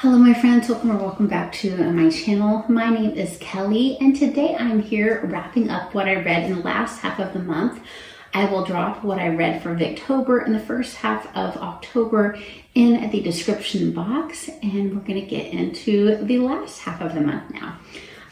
Hello my friends, welcome back to my channel. My name is Kelly and today I'm here wrapping up what I read in the last half of the month. I will drop what I read for Victober in the first half of October in the description box, and we're going to get into the last half of the month now.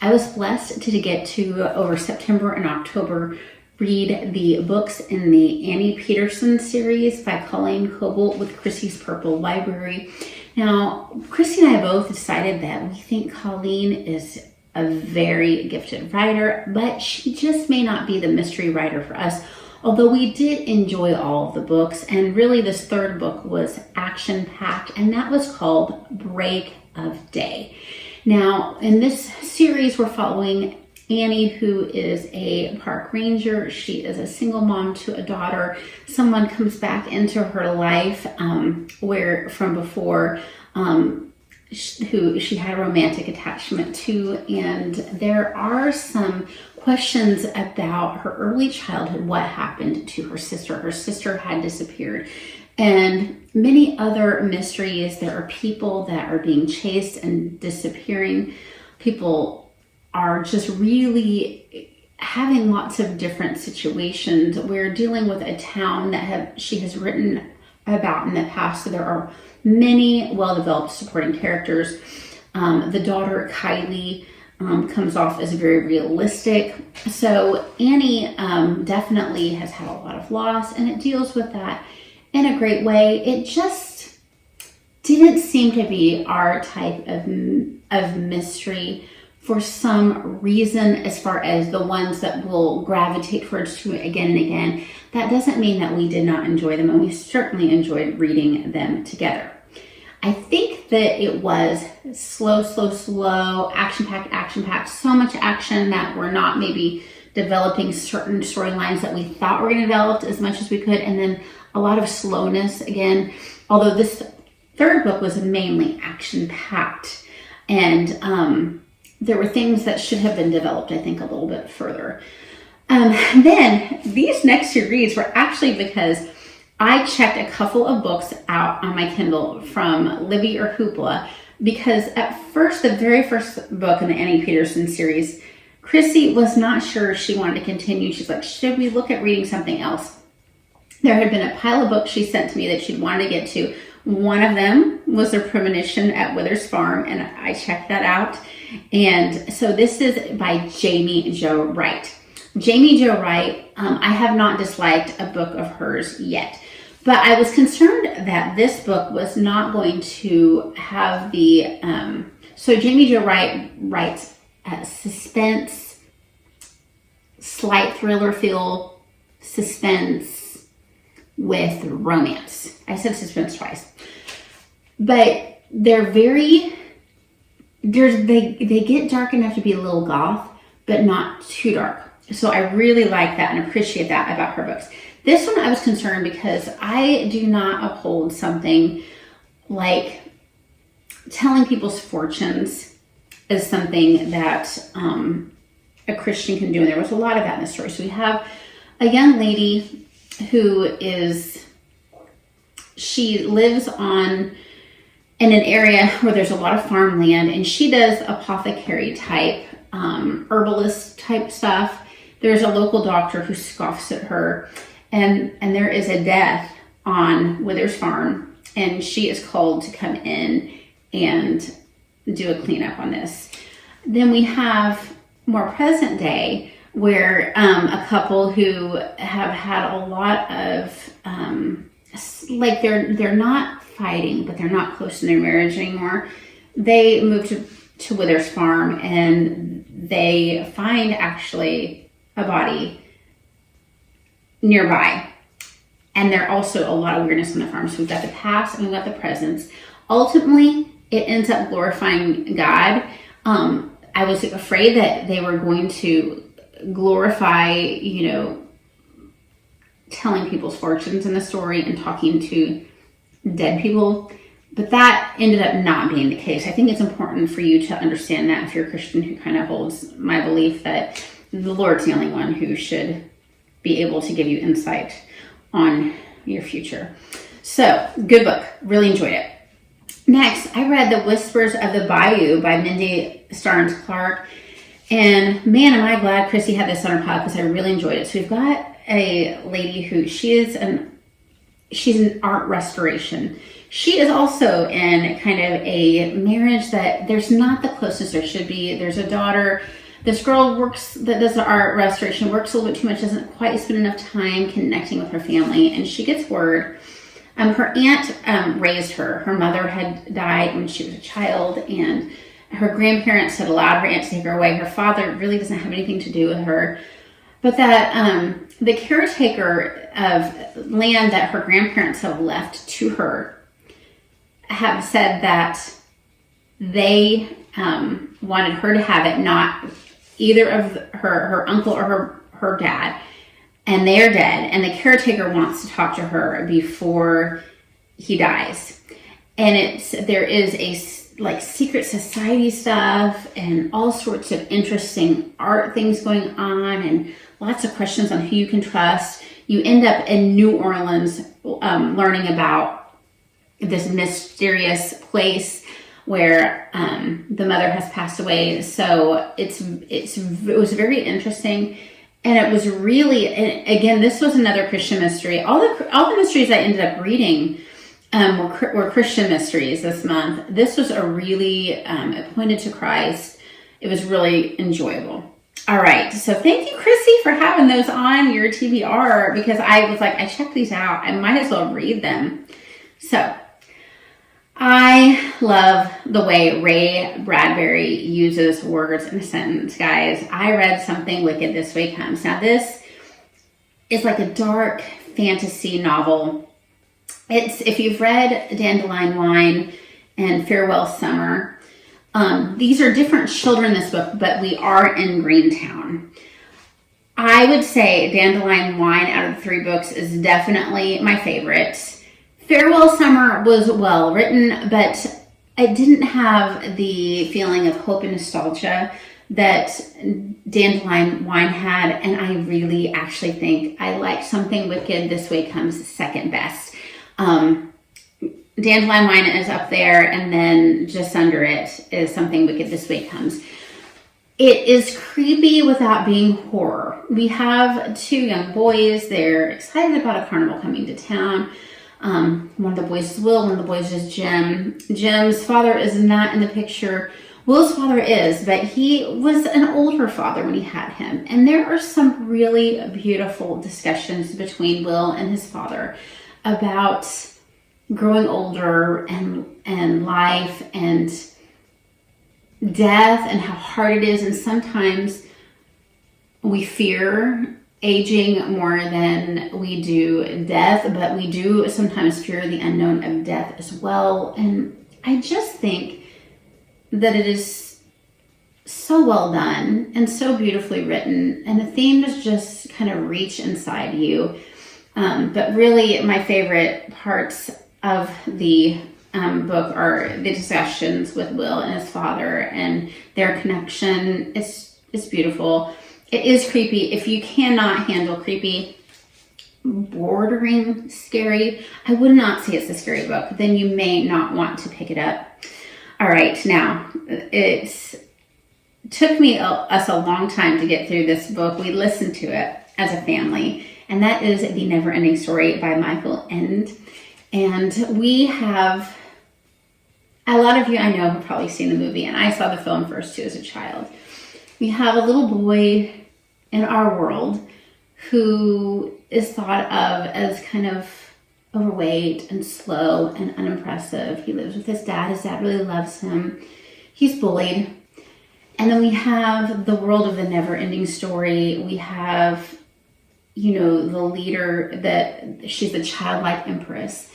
I was blessed to get to, over September and October, read the books in the Annie Peterson series by Colleen Coble with Chrissy's Purple Library. Now, Chrissy and I both decided that we think Colleen is a very gifted writer, but she just may not be the mystery writer for us, although we did enjoy all of the books. And really this third book was action-packed, and that was called Break of Day. Now, in this series, we're following Annie, who is a park ranger. She is a single mom to a daughter. Someone comes back into her life where from before who she had a romantic attachment to, and there are some questions about her early childhood, what happened to her sister. Her sister had disappeared, and many other mysteries. There are people that are being chased and disappearing. People are just really having lots of different situations. We're dealing with a town that she has written about in the past, so there are many well-developed supporting characters. The daughter, Kylie, comes off as very realistic. So Annie definitely has had a lot of loss, and it deals with that in a great way. It just didn't seem to be our type of mystery for some reason, as far as the ones that will gravitate towards to again and again. That doesn't mean that we did not enjoy them, and we certainly enjoyed reading them together. I think that it was slow, action-packed, so much action that we're not maybe developing certain storylines that we thought were going to develop as much as we could, and then a lot of slowness again, although this third book was mainly action-packed, and there were things that should have been developed, I think, a little bit further. Then these next two reads were actually because I checked a couple of books out on my Kindle from Libby or Hoopla, because at first, the very first book in the Annie Peterson series, Chrissy was not sure she wanted to continue. She's like, should we look at reading something else? There had been a pile of books she sent to me that she'd wanted to get to. One of them was her Premonition at Wither's Farm, and I checked that out. And so this is by Jamie Jo Wright. Jamie Jo Wright, I have not disliked a book of hers yet, but I was concerned that this book was not going to have the, so Jamie Jo Wright writes suspense, slight thriller feel, suspense with romance. I said suspense twice, but they're very, they get dark enough to be a little goth, but not too dark. So I really like that and appreciate that about her books. This one I was concerned because I do not uphold something like telling people's fortunes as something that a Christian can do. And there was a lot of that in the story. So we have a young lady who is, she lives in an area where there's a lot of farmland, and she does apothecary type, herbalist type stuff. There's a local doctor who scoffs at her, and there is a death on Wither's Farm, and she is called to come in and do a cleanup on this. Then we have more present day, where a couple who have had a lot of, like they're not fighting, but they're not close to their marriage anymore. They move to Wither's Farm, and they find actually a body nearby. And there are also a lot of weirdness on the farm. So we've got the past and we've got the present. Ultimately, it ends up glorifying God. I was afraid that they were going to glorify, telling people's fortunes in the story and talking to dead people. But that ended up not being the case. I think it's important for you to understand that if you're a Christian who kind of holds my belief that the Lord's the only one who should be able to give you insight on your future. So, good book. Really enjoyed it. Next, I read The Whispers of the Bayou by Mindy Starns Clark. And man, am I glad Chrissy had this on her pod, because I really enjoyed it. So we've got a lady who she's an art restoration. She is also in kind of a marriage that there's not the closeness there should be. There's a daughter. This girl that does the art restoration, works a little bit too much, doesn't quite spend enough time connecting with her family. And she gets word. Her aunt raised her. Her mother had died when she was a child, and her grandparents had allowed her aunt to take her away. Her father really doesn't have anything to do with her. But that the caretaker of land that her grandparents have left to her have said that they wanted her to have it, not either of her uncle or her dad. And they're dead. And the caretaker wants to talk to her before he dies. And there is a secret society stuff and all sorts of interesting art things going on, and lots of questions on who you can trust. You end up in New Orleans learning about this mysterious place where the mother has passed away. So it was very interesting, and it was really, and again, this was another Christian mystery. All the mysteries I ended up reading were Christian mysteries this month. This was a really it pointed to Christ. It was really enjoyable. All right, so thank you, Chrissy, for having those on your TBR, because I was like, I checked these out. I might as well read them. So I love the way Bradbury uses words in a sentence, guys. I read Something Wicked This Way Comes. Now, this is like a dark fantasy novel. If you've read Dandelion Wine and Farewell Summer, these are different children in this book, but we are in Greentown. I would say Dandelion Wine out of the 3 books is definitely my favorite. Farewell Summer was well written, but it didn't have the feeling of hope and nostalgia that Dandelion Wine had, and I really actually think I like Something Wicked This Way Comes second best. Dandelion Wine is up there, and then just under it is Something Wicked This Way Comes. It is creepy without being horror. We have 2 young boys. They're excited about a carnival coming to town. One of the boys is Will, one of the boys is Jim. Jim's father is not in the picture. Will's father is, but he was an older father when he had him. And there are some really beautiful discussions between Will and his father about growing older and life and death and how hard it is. And sometimes we fear aging more than we do death, but we do sometimes fear the unknown of death as well. And I just think that it is so well done and so beautifully written, and the themes just kind of reach inside you. But really, my favorite parts of the book are the discussions with Will and his father and their connection. It's beautiful. It is creepy. If you cannot handle creepy, bordering scary, I would not say it's a scary book. Then you may not want to pick it up. All right, now, it took us a long time to get through this book. We listened to it as a family, and that is The Neverending Story by Michael Ende. And we have, a lot of you I know have probably seen the movie, and I saw the film first too as a child. We have a little boy in our world who is thought of as kind of overweight and slow and unimpressive. He lives with his dad. His dad really loves him. He's bullied. And then we have the world of the never-ending story. We have, the leader that she's the childlike empress.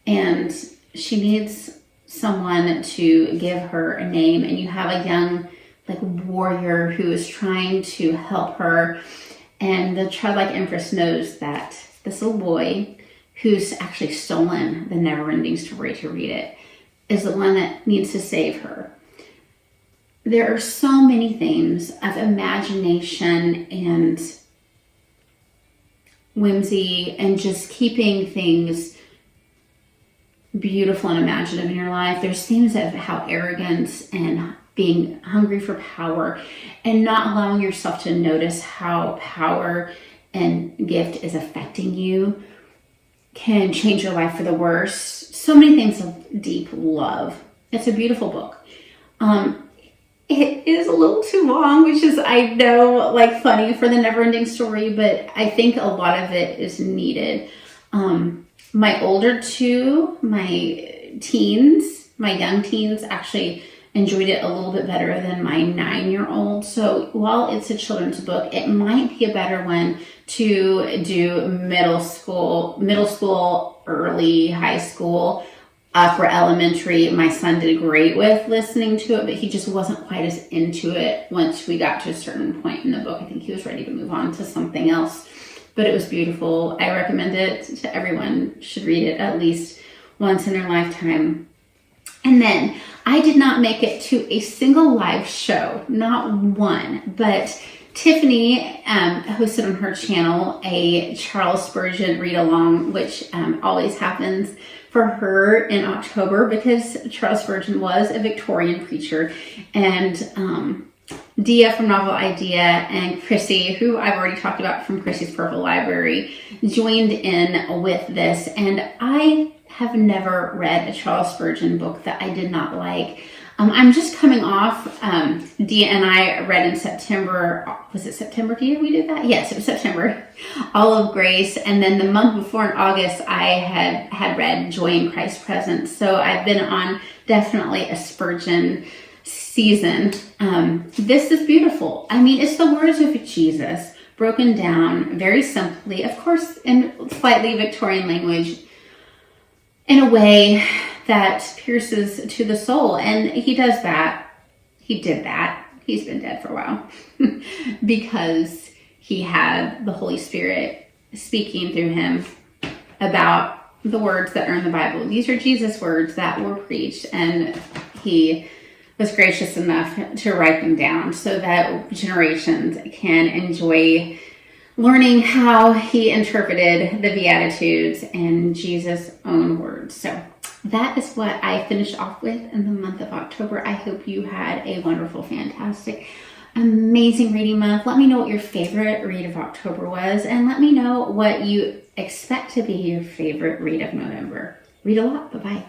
And she needs someone to give her a name. And you have a young warrior who is trying to help her. And the childlike empress knows that this little boy, who's actually stolen the never-ending story to read it, is the one that needs to save her. There are so many themes of imagination and whimsy and just keeping things beautiful and imaginative in your life. There's themes of how arrogance and being hungry for power and not allowing yourself to notice how power and gift is affecting you can change your life for the worse. So many things of deep love. It's a beautiful book. It is a little too long, which is, I know, like funny for the Neverending story, but I think a lot of it is needed. My older two, my young teens actually enjoyed it a little bit better than my 9-year-old. So while it's a children's book, it might be a better one to do middle school, early high school, upper elementary. My son did great with listening to it, but he just wasn't quite as into it once we got to a certain point in the book. I think he was ready to move on to something else, but it was beautiful. I recommend it to everyone. Should read it at least once in their lifetime. And then I did not make it to a single live show, not one, but Tiffany hosted on her channel a Charles Spurgeon read-along, which always happens for her in October because Charles Spurgeon was a Victorian preacher. And Dia from Novel Idea and Chrissy, who I've already talked about from Chrissy's Purple Library, joined in with this. And I have never read a Charles Spurgeon book that I did not like. I'm just coming off, Dia and I read in September, was it September, Dia, we did that? Yes, it was September, All of Grace. And then the month before in August, I had read Joy in Christ's Presence. So I've been on definitely a Spurgeon season. This is beautiful. I mean, it's the words of Jesus broken down very simply, of course, in slightly Victorian language, in a way that pierces to the soul. And he does that. He did that. He's been dead for a while because he had the Holy Spirit speaking through him about the words that are in the Bible. These are Jesus' words that were preached, and he was gracious enough to write them down so that generations can enjoy learning how he interpreted the Beattitudes and Jesus' own words. So that is what I finished off with in the month of October. I hope you had a wonderful, fantastic, amazing reading month. Let me know what your favorite read of October was, and let me know what you expect to be your favorite read of November. Read a lot. Bye-bye.